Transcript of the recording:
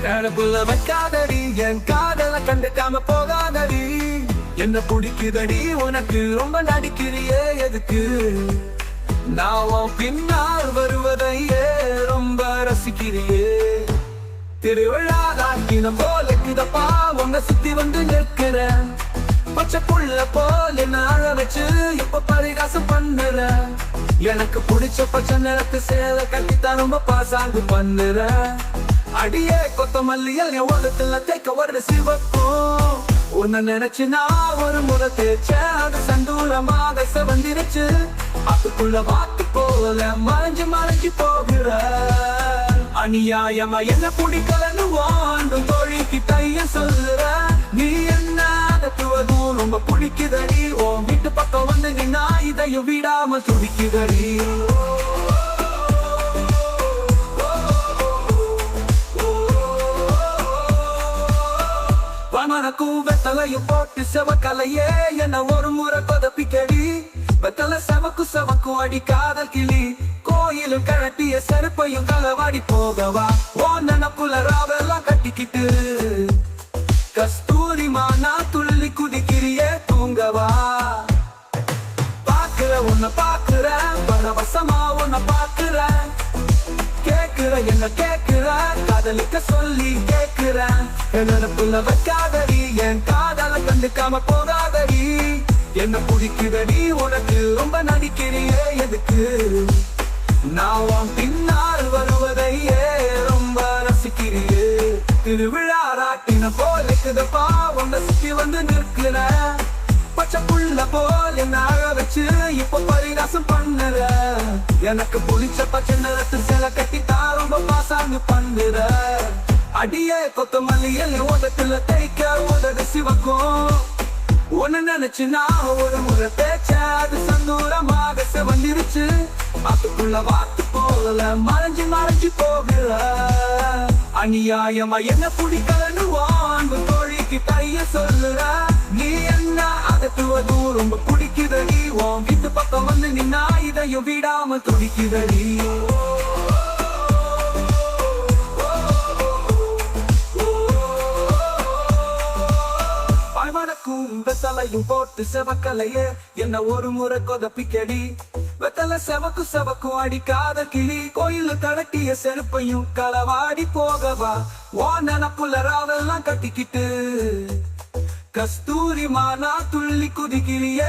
கனப்புல வைக்காதடி, என் காதல கண்டுக்காம போகாதடி. என்ன பிடிக்குதடி உனக்கு, ரொம்ப நடிக்கிறியே எதுக்கு? நான் உன் பின்னால் வருவதையே ரொம்ப ரசிக்கிறியே. திருவிழா காட்டினம் போல இதப்பா உங்க சுத்தி வந்து நிற்கிறேன். பச்சை புள்ள போல் என்ன அழ வச்சு இப்ப பரிகாசம் பண்ணுற. எனக்கு பிடிச்ச பச்சை நிறத்து சேலை கட்டித்தான் ரொம்ப பாசாங்கு பண்ணுற. அடியே கொத்தமல்லியல் என் உலகத்துல தேக்க வருட சிவக்கும். உன்னை நினைச்சு நான் ஒரு முறை தேய்ச்சேன், அது சந்தூரமாக செவந்திருச்சு. அதுக்குள்ள வாத்து போல மறைஞ்சு மறைஞ்சு போகிற. அநியாயமா என்ன பிடிக்கலன்னு வாண்டும் தோழிக்கு தைய சொல்லுற. நீ என்ன அதட்டுவதும் ரொம்ப பிடிக்குதடி. உன் வீட்டு பக்கம் வந்து நீ நான் இதையும் விடாம துடிக்குதடி. பணக்கும் வெத்தலையும் போட்டு செவக்கலையே என்ன ஒரு முறை கொதப்பிக்கடி. வெத்தலை செவக்கும் அடி காதல் கிளி. கோயிலும் கழட்டிய செருப்பையும் களவாடி போகவா. ஓ நனப்புல ராவெல்லாம் கட்டிக்கிட்டு கஸ்தூரி மானா துள்ளி குதிக்கிறியே தூங்கவா. பாக்குற உன்னை பாக்குறேன், பரவசமா உன்னை பாக்குறேன். கேக்குற என்ன கேக்குற, காதலிக்க சொல்லி கேக்குறேன். என்னப்புல வைக்காதடி, என் காதல கண்டுக்காம போகாதடி. என்ன பிடிக்குதடி உனக்கு, ரொம்ப நடிக்கிறியே எதுக்கு? நான் உன் பின்னால் வருவதையே ரொம்ப ரசிக்கிறியே. திருவிழா ராட்டின போல இருக்குதப்பா உன்னை சுத்தி வந்து நிற்கிற. பச்சை புள்ள போல் என்ன அழ வச்சு இப்ப பரிகாசம் பண்ணுற. எனக்கு பிடிச்ச பச்சை நிறத்து சில கட்டித்தான் ரொம்ப பாசாங்கு பண்ணுற. அடியே கொத்தமல்லியல் உதத்துல தேய்க்க உதடு சிவக்கும். உன்னை நினைச்சு நான் ஒரு முறை தேய்ச்சேன், அது சந்தூரமாக செவந்திருச்சு. அதுக்குள்ள வாத்து போல மறைஞ்சு மறைஞ்சு போகிற. அநியாயமா என்ன பிடிக்கலன்னு வாங்கு தோழிக்கு தைய சொல்லுற. நீ என்ன அதட்டுவதும் ரொம்ப பிடிக்குதடி. உன் வீட்டு பக்கம் வந்து நீ நான் இதையும் விடாம துடிக்குதடி. பாய்மரக்கும் வெத்தலையும் போட்டு செவக்கலையே என்ன ஒரு முறை கொதப்பிக்கடி. வெத்தலை செவக்கும் அடிக்காத கிளி. கோயிலு கலட்டிய செருப்பையும் களவாடி போகவா. ஓ நனப்புல ராவெல்லாம் கட்டிக்கிட்டு கஸ்தூரி மானா துள்ளி குதிக்கிறிய